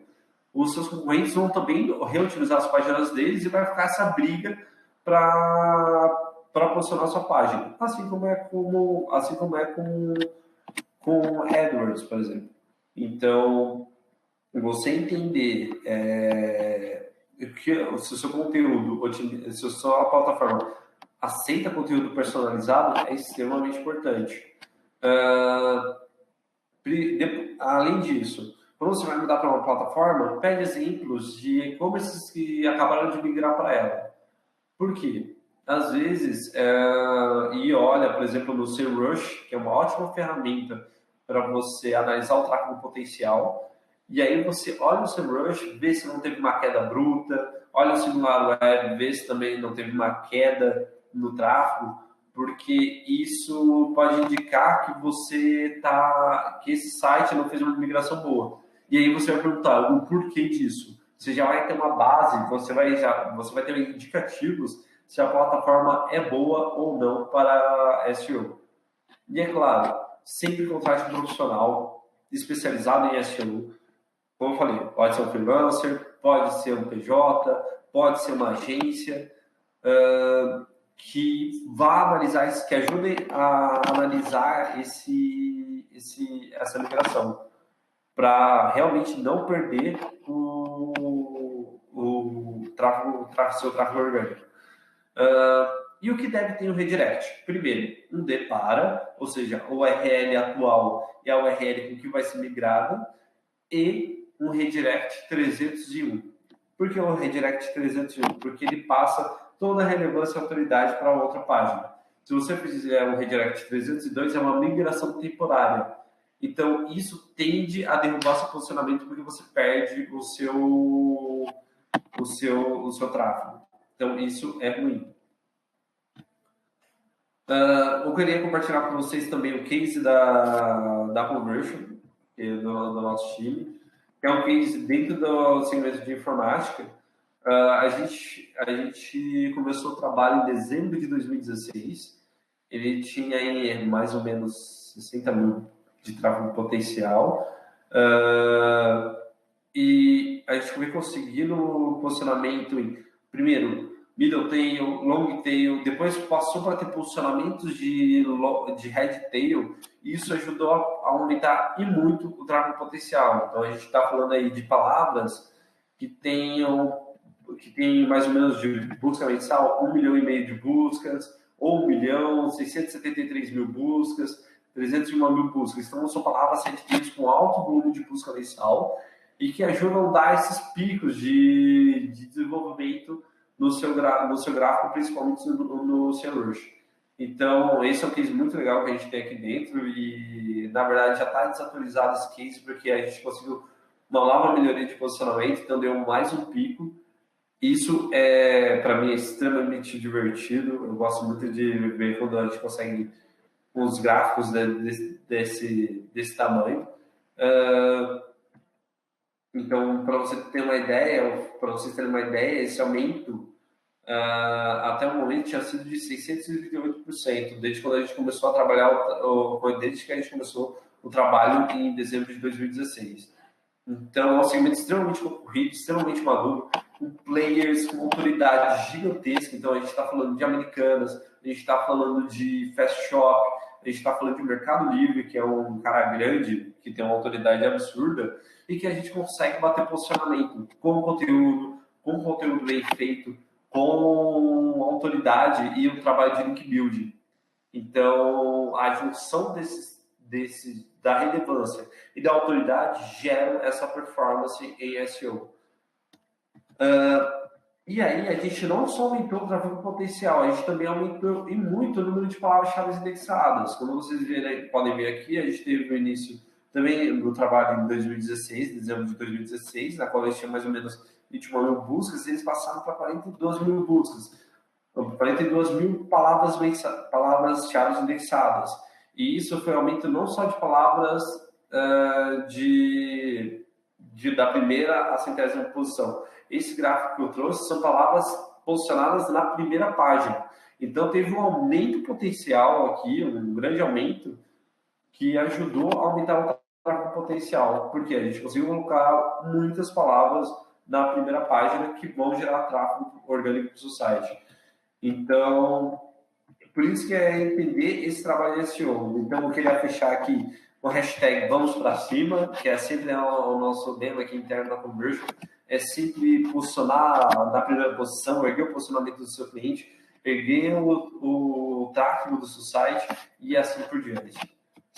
os seus concorrentes vão também reutilizar as páginas deles e vai ficar essa briga para posicionar a sua página. Com AdWords, por exemplo. Então, você entender se o seu conteúdo, se a sua plataforma aceita conteúdo personalizado, é extremamente importante. Além disso, quando você vai mudar para uma plataforma, pede exemplos de e-commerces que acabaram de migrar para ela. Por quê? Às vezes, e olha, por exemplo, no SEMrush, que é uma ótima ferramenta para você analisar o tráfego potencial, e aí você olha o SEMrush, vê se não teve uma queda bruta, olha o SimilarWeb, vê se também não teve uma queda no tráfego, porque isso pode indicar que esse site não fez uma migração boa. E aí você vai perguntar o porquê disso. Você já vai ter uma base, você vai ter indicativos se a plataforma é boa ou não para SEO. E é claro, sempre contrate um profissional especializado em SEO. Como eu falei, pode ser um freelancer, pode ser um PJ, pode ser uma agência que vá analisar, que ajude a analisar essa migração, para realmente não perder seu tráfego orgânico. E o que deve ter o redirect? Primeiro, um depara, ou seja, o URL atual e a URL com que vai ser migrada, e um redirect 301. Por que o redirect 301? Porque ele passa toda a relevância e autoridade para outra página. Se você fizer um redirect 302, é uma migração temporária. Então, isso tende a derrubar seu posicionamento, porque você perde o seu tráfego. Então, isso é ruim. Eu queria compartilhar com vocês também o case da Conversion, do nosso time, que é um case dentro do segmento de informática. A gente começou o trabalho em dezembro de 2016. Ele tinha aí mais ou menos 60 mil de tráfego potencial. E a gente foi conseguindo posicionamento em, primeiro, middle tail, long tail, depois passou para ter posicionamentos de head tail, e isso ajudou a aumentar e muito o tráfego potencial. Então a gente está falando aí de palavras que tem mais ou menos de busca mensal, 1,5 milhão de buscas, ou 1.673.000 buscas, 301.000 buscas. Então são palavras head tails com alto volume de busca mensal e que ajudam a dar esses picos de desenvolvimento no seu gráfico, principalmente no SEMrush. Então, esse é um case muito legal que a gente tem aqui dentro e, na verdade, já está desatualizado esse case porque a gente conseguiu uma nova melhoria de posicionamento, então deu mais um pico. Isso, para mim, é extremamente divertido. Eu gosto muito de ver quando a gente consegue uns gráficos desse tamanho. Então, para vocês terem uma ideia, esse aumento até o momento tinha sido de 638%, desde quando a gente começou a trabalhar, desde que a gente começou o trabalho em dezembro de 2016. Então, é um segmento extremamente concorrido, extremamente maduro, com players com autoridade gigantesca. Então, a gente está falando de Americanas, a gente está falando de Fast Shop, a gente está falando de Mercado Livre, que é um cara grande, que tem uma autoridade absurda, e que a gente consegue bater posicionamento com conteúdo bem feito, com autoridade e o trabalho de link building. Então, a junção da relevância e da autoridade geram essa performance em SEO. E aí, a gente não só aumentou o tráfego potencial, a gente também aumentou e muito o número de palavras-chave indexadas. Como vocês podem ver aqui, a gente teve no início também do trabalho em 2016, dezembro de 2016, na qual a gente tinha mais ou menos 21 mil buscas, e eles passaram para 42 mil buscas. 42 mil palavras-chave indexadas. E isso foi um aumento não só de palavras da primeira à 100ª posição. Esse gráfico que eu trouxe são palavras posicionadas na primeira página. Então, teve um aumento potencial aqui, um grande aumento, que ajudou a aumentar o tráfego potencial, porque a gente conseguiu colocar muitas palavras na primeira página que vão gerar tráfego orgânico para o seu site. Então, por isso que é entender esse trabalho de SEO. Então, eu queria fechar aqui com o hashtag Vamos para Cima, que é sempre o nosso lema aqui interno da Conversion, é sempre posicionar na primeira posição, erguer o posicionamento do seu cliente, erguer o tráfego do seu site e assim por diante.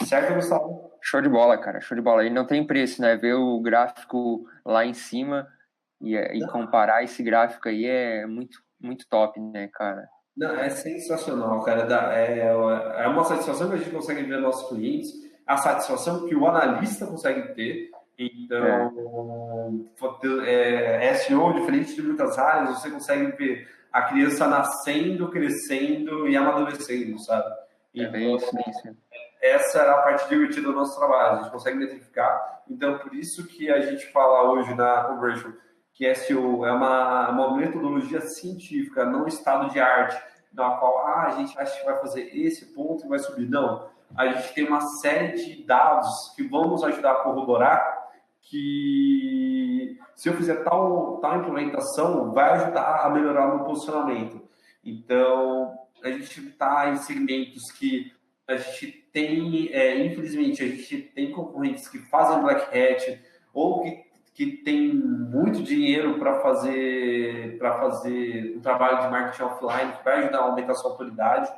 Certo, Gustavo? Show de bola, cara, show de bola. E não tem preço, né? Ver o gráfico lá em cima e comparar esse gráfico aí é muito, muito top, né, cara? Não, é sensacional, cara. É uma satisfação que a gente consegue ver nossos clientes, a satisfação que o analista consegue ter. Então, SEO, diferente de muitas áreas, você consegue ver a criança nascendo, crescendo e amadurecendo, sabe? É bem isso, bem isso. Essa é a parte divertida do nosso trabalho, a gente consegue identificar. Então, por isso que a gente fala hoje na Conversion que SEO é uma metodologia científica, não um estado de arte, na qual a gente acha que vai fazer esse ponto e vai subir. Não, a gente tem uma série de dados que vão nos ajudar a corroborar que se eu fizer tal implementação, vai ajudar a melhorar o meu posicionamento. Então, a gente está em segmentos que a gente tem, infelizmente, a gente tem concorrentes que fazem black hat ou que tem muito dinheiro para fazer um trabalho de marketing offline que vai ajudar a aumentar a sua autoridade,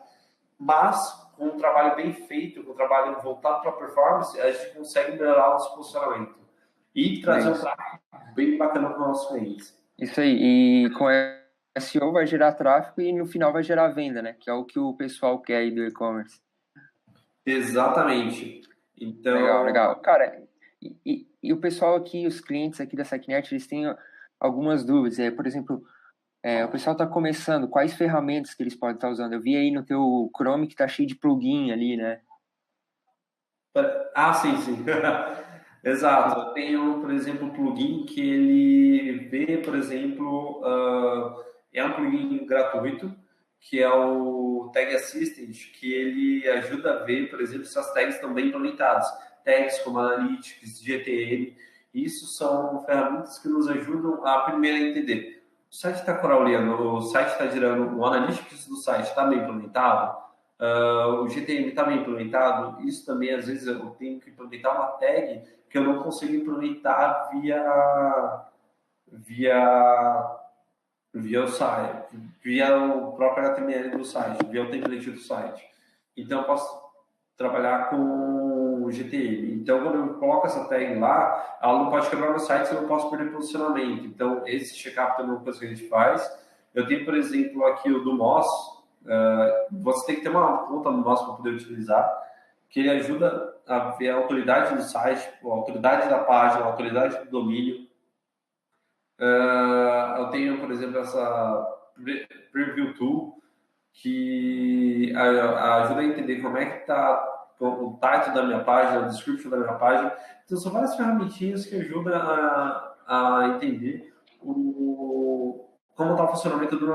mas com um trabalho bem feito, com um trabalho voltado para a performance, a gente consegue melhorar o nosso posicionamento e trazer um tráfego bem bacana para os nossos clientes. Isso aí, e com SEO vai gerar tráfego e no final vai gerar venda, né? Que é o que o pessoal quer aí do e-commerce. Exatamente. Então... Legal, legal. Cara, e o pessoal aqui, os clientes aqui da SecNet, eles têm algumas dúvidas. Por exemplo, o pessoal está começando, quais ferramentas que eles podem estar usando? Eu vi aí no teu Chrome que tá cheio de plugin ali, né? Ah, sim, sim. Exato. Eu tenho, por exemplo, um plugin que ele vê, por exemplo, é um plugin gratuito, que é o Tag Assistant, que ele ajuda a ver, por exemplo, se as tags estão bem implementadas. Tags como Analytics, GTM, isso são ferramentas que nos ajudam a primeiro entender. O site está crawlando, o site está girando, o Analytics do site está bem implementado, o GTM está bem implementado. Isso também, às vezes, eu tenho que implementar uma tag que eu não consigo implementar via o site, via o próprio HTML do site, via o template do site. Então, eu posso trabalhar com o GTM. Então, quando eu coloco essa tag lá, ela não pode quebrar meu site, eu não posso perder posicionamento. Então, esse check-up também é uma coisa que a gente faz. Eu tenho, por exemplo, aqui o do Moz. Você tem que ter uma conta no Moz para poder utilizar, que ele ajuda a ver a autoridade do site, a autoridade da página, a autoridade do domínio. Eu tenho, por exemplo, essa Preview Tool, que ajuda a entender como é que está o title da minha página, o description da minha página. Então, são várias ferramentinhas que ajudam a entender como está o funcionamento do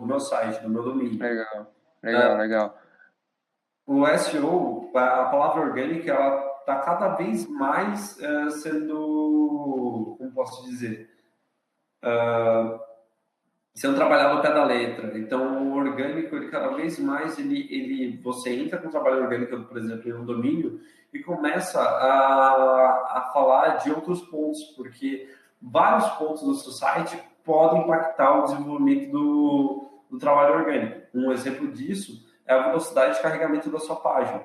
meu site, do meu domínio. Legal. O SEO, a palavra orgânica, ela está cada vez mais sendo, como posso dizer, sendo trabalhado ao pé da letra. Então, o orgânico, ele cada vez mais, você entra com o trabalho orgânico, por exemplo, em um domínio e começa a falar de outros pontos, porque vários pontos do seu site podem impactar o desenvolvimento do trabalho orgânico. Um exemplo disso é a velocidade de carregamento da sua página.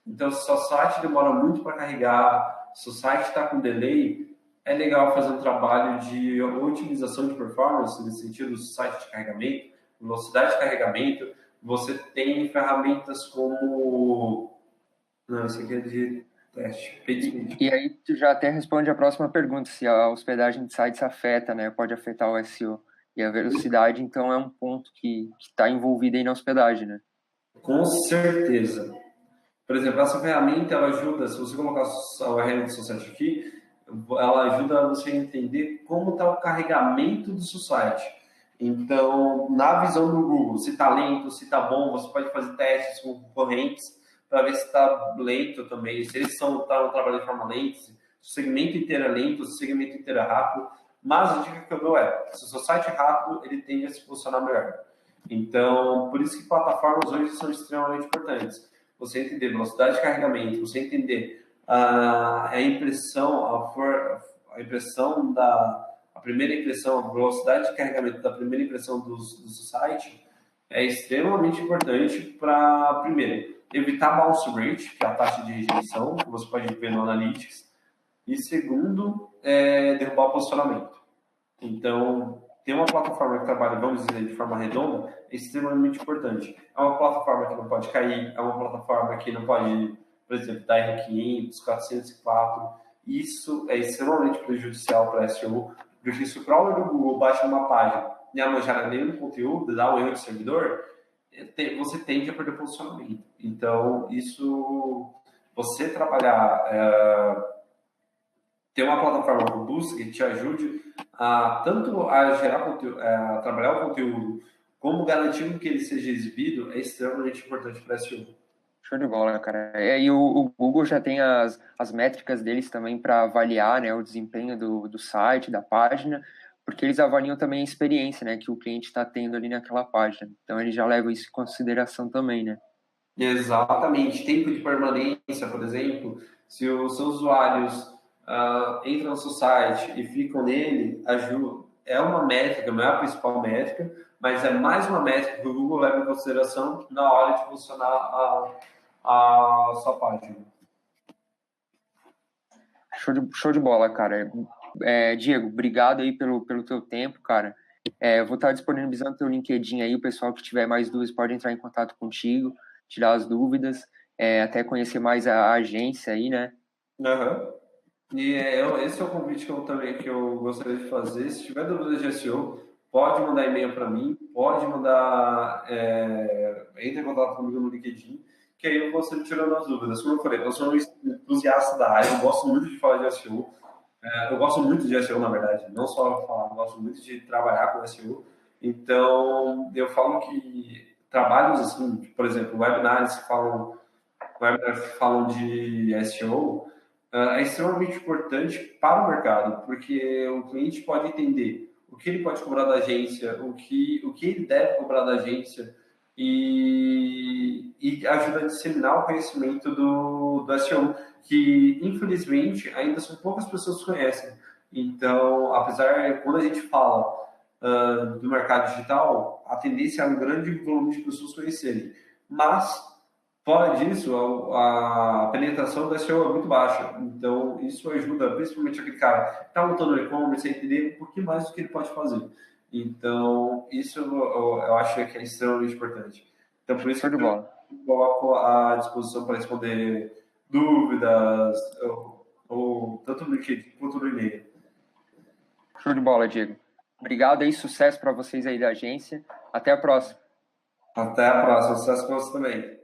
Então, se o seu site demora muito para carregar, se o site está com delay, é legal fazer um trabalho de otimização de performance, nesse sentido do site de carregamento, velocidade de carregamento. Você tem ferramentas como... Não, isso aqui é de teste. E aí tu já até responde a próxima pergunta, se a hospedagem de sites afeta, né? Pode afetar o SEO. E a velocidade, então, é um ponto que está envolvido aí na hospedagem, né? Com certeza. Por exemplo, essa ferramenta, ela ajuda, se você colocar a URL do seu site aqui, ela ajuda você a entender como está o carregamento do seu site. Então, na visão do Google, se está lento, se está bom, você pode fazer testes com concorrentes para ver se está lento também, se eles estão trabalhando de forma lenta, se o segmento inteiro é lento, se o segmento inteiro é rápido. Mas a dica que eu dou é, se o seu site é rápido, ele tende a se posicionar melhor. Então, por isso que plataformas hoje são extremamente importantes. Você entender velocidade de carregamento, você entender a impressão, a impressão a primeira impressão, a velocidade de carregamento da primeira impressão do site é extremamente importante para, primeiro, evitar bounce rate, que é a taxa de rejeição, que você pode ver no Analytics, e segundo, derrubar o posicionamento. Então, ter uma plataforma que trabalha, vamos dizer, de forma redonda é extremamente importante. É uma plataforma que não pode cair, é uma plataforma que não pode, por exemplo, dar R500, 404. Isso é extremamente prejudicial para SEO, porque se o crawler do Google bate numa página e a manjar nem no conteúdo, dá um erro de servidor, você tende a perder posicionamento. Então, isso, você trabalhar, ter uma plataforma robusta que te ajude tanto a gerar conteúdo, a trabalhar o conteúdo, como garantir que ele seja exibido, é extremamente importante para SEO. Show de bola, cara. E o Google já tem as métricas deles também para avaliar, né, o desempenho do site, da página, porque eles avaliam também a experiência, né, que o cliente está tendo ali naquela página. Então, eles já levam isso em consideração também, né? Exatamente. Tempo de permanência, por exemplo, se os seus usuários entram no seu site e ficam nele, ajuda. É uma métrica, não é a principal métrica, mas é mais uma métrica que o Google leva em consideração na hora de posicionar a sua página. Show de bola, cara. Diego, obrigado aí pelo teu tempo, cara. Eu vou estar disponibilizando teu LinkedIn aí, o pessoal que tiver mais dúvidas pode entrar em contato contigo, tirar as dúvidas, até conhecer mais a agência aí, né? Uhum. E esse é o convite que eu gostaria de fazer. Se tiver dúvidas de SEO, pode mandar e-mail para mim, pode mandar, entre em contato comigo no LinkedIn, que aí eu vou sempre tirando as dúvidas. Como eu falei, eu sou um entusiasta da área, eu gosto muito de falar de SEO. Eu gosto muito de SEO, na verdade, não só falar, eu gosto muito de trabalhar com SEO. Então, eu falo que trabalhos assim, por exemplo, webinars que falam de SEO, é extremamente importante para o mercado, porque o cliente pode entender o que ele pode cobrar da agência, o que ele deve cobrar da agência e ajuda a disseminar o conhecimento do SEO, que infelizmente ainda são poucas pessoas que conhecem. Então, apesar, quando a gente fala do mercado digital, a tendência é um grande volume de pessoas conhecerem. Mas fora disso, a penetração do SEO é muito baixa. Então, isso ajuda principalmente aquele cara que está montando o e-commerce a entender um pouquinho mais do que ele pode fazer. Então, isso eu acho que é extremamente importante. Então, por isso Show de que eu bola. coloco à disposição para responder dúvidas, ou tanto no LinkedIn quanto no e-mail. Show de bola, Diego. Obrigado aí, sucesso para vocês aí da agência. Até a próxima. Até a próxima. Sucesso para você também.